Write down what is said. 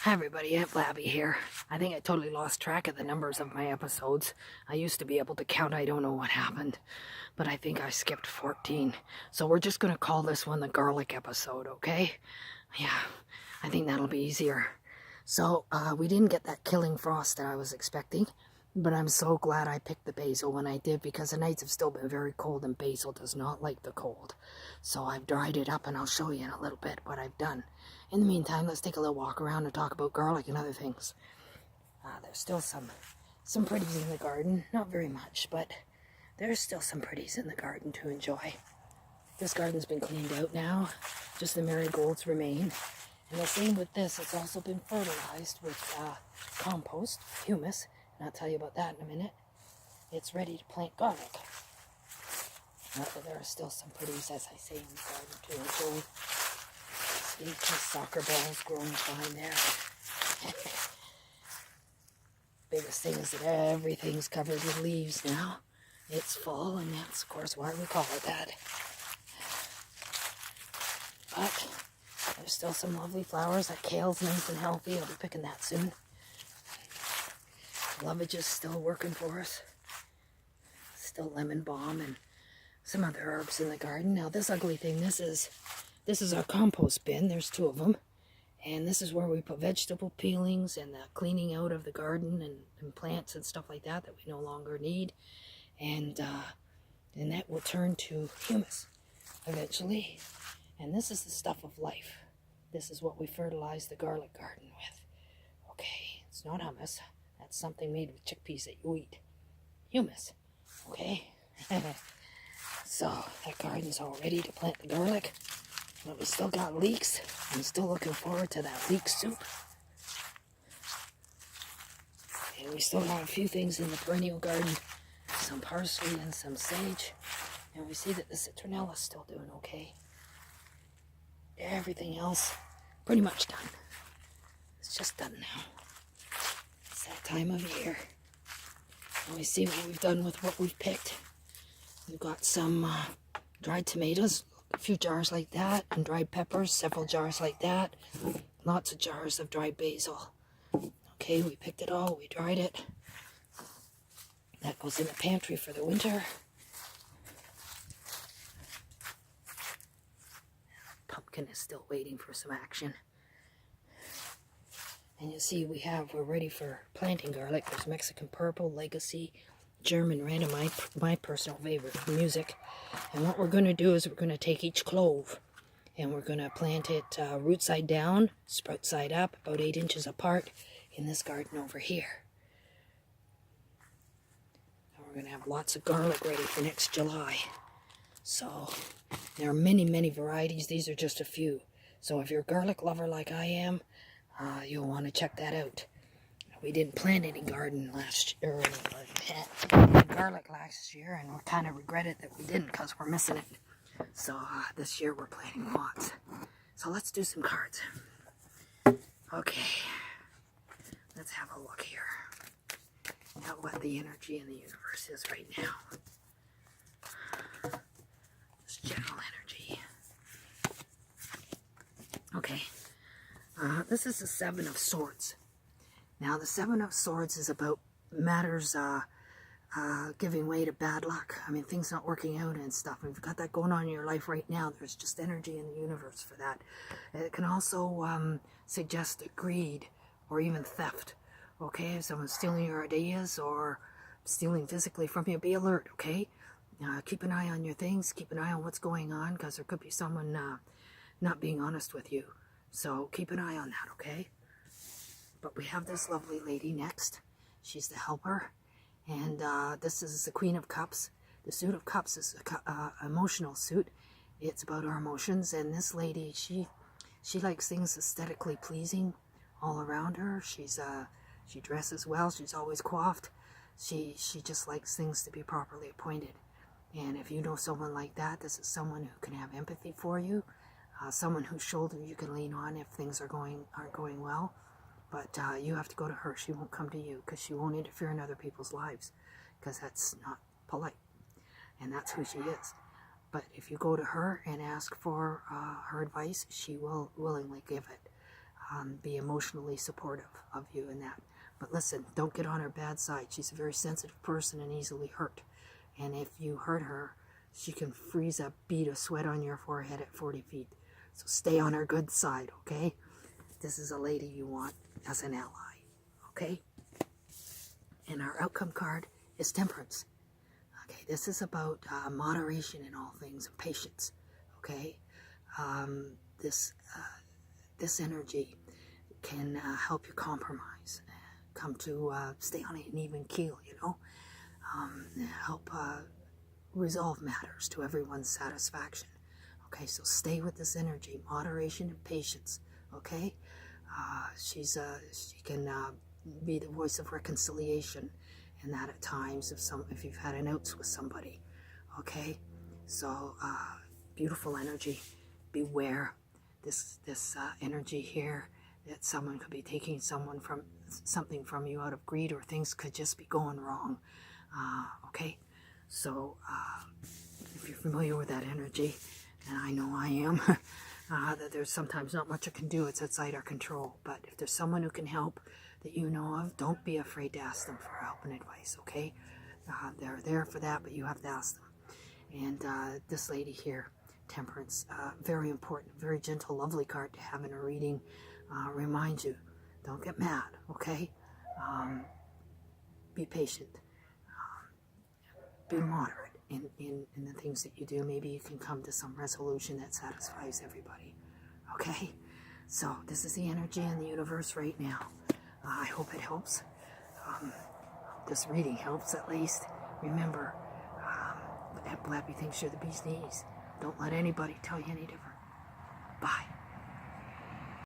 Hi everybody, Aunt Blabby here. I think I totally lost track of the numbers of my episodes. I used to be able to count, I don't know what happened, but I think I skipped 14. So we're just going to call this one the garlic episode, okay? Yeah, I think that'll be easier. So we didn't get that killing frost that I was expecting, but I'm so glad I picked the basil when I did because the nights have still been very cold and basil does not like the cold. So I've dried it up and I'll show you in a little bit what I've done. In the meantime, let's take a little walk around and talk about garlic and other things. There's still some pretties in the garden. Not very much, but there's still some pretties in the garden to enjoy. This garden's been cleaned out now. Just the marigolds remain. And the same with this. It's also been fertilized with compost, humus. And I'll tell you about that in a minute. It's ready to plant garlic. But there are still some pretties, as I say, in the garden to enjoy. See, just soccer balls growing fine there. Biggest thing is that everything's covered with leaves now. It's fall, and that's, of course, why we call it that. But there's still some lovely flowers. That kale's nice and healthy. I'll be picking that soon. Lovage is still working for us. Still lemon balm and some other herbs in the garden. Now this ugly thing, this is our compost bin. There's two of them. And this is where we put vegetable peelings and the cleaning out of the garden and plants and stuff like that we no longer need. And then that will turn to humus eventually. And this is the stuff of life. This is what we fertilize the garlic garden with. Okay, it's not hummus. That's something made with chickpeas that you eat. Humus. Okay? So, that garden's all ready to plant the garlic. But we still got leeks. I'm still looking forward to that leek soup. And we still got a few things in the perennial garden. Some parsley and some sage. And we see that the citronella's still doing okay. Everything else, pretty much done. It's just done now. It's that time of year. And we see what we've done with what we've picked. We've got some dried tomatoes, a few jars like that, and dried peppers, several jars like that. Lots of jars of dried basil. Okay, we picked it all, we dried it. That goes in the pantry for the winter. Pumpkin is still waiting for some action. And you see we're ready for planting garlic. There's Mexican purple, legacy, German red, and my personal favorite, music. And what we're going to do is we're going to take each clove and we're going to plant it root side down, sprout side up, about 8 inches apart in this garden over here. And we're going to have lots of garlic ready for next July. So there are many, many varieties. These are just a few. So if you're a garlic lover like I am, you'll want to check that out. We didn't plant any garlic last year, and we kind of regret it that we didn't because we're missing it. So this year we're planting lots. So let's do some cards. Okay, let's have a look here at what the energy in the universe is right now. Just general energy. Okay, this is the Seven of Swords. Now, the Seven of Swords is about matters giving way to bad luck. I mean, things not working out and stuff. If you've got that going on in your life right now, there's just energy in the universe for that. It can also suggest greed or even theft. Okay, if someone's stealing your ideas or stealing physically from you, be alert, okay? Keep an eye on your things. Keep an eye on what's going on because there could be someone not being honest with you. So keep an eye on that, okay? But we have this lovely lady next. She's the helper. And this is the Queen of Cups. The Suit of Cups is an emotional suit. It's about our emotions. And this lady, she likes things aesthetically pleasing all around her. She dresses well. She's always coiffed. She just likes things to be properly appointed. And if you know someone like that, this is someone who can have empathy for you. Someone whose shoulder you can lean on if things aren't going well. But you have to go to her. She won't come to you because she won't interfere in other people's lives because that's not polite. And that's who she is. But if you go to her and ask for her advice, she will willingly give it. be emotionally supportive of you in that. But listen, don't get on her bad side. She's a very sensitive person and easily hurt. And if you hurt her, she can freeze a bead of sweat on your forehead at 40 feet. So stay on her good side, okay? This is a lady you want as an ally, okay? And our outcome card is Temperance. Okay, this is about moderation in all things and patience, okay? This energy can help you compromise, come to stay on an even keel, you know? Help resolve matters to everyone's satisfaction. Okay, so stay with this energy, moderation and patience. Okay, she can be the voice of reconciliation, and that at times if you've had an outs with somebody. Okay, so beautiful energy. Beware this energy here that someone could be taking something from you out of greed, or things could just be going wrong. Okay, so if you're familiar with that energy, and I know I am, that there's sometimes not much I can do, it's outside our control. But if there's someone who can help that you know of, don't be afraid to ask them for help and advice, okay? They're there for that, but you have to ask them. And this lady here, Temperance, very important, very gentle, lovely card to have in a reading. Reminds you, don't get mad, okay? Be patient. Be moderate in the things that you do. Maybe you can come to some resolution that satisfies everybody. Okay? So this is the energy in the universe right now. I hope it helps. This reading helps at least. Remember, Blabby thinks you're the bee's knees. Don't let anybody tell you any different. Bye.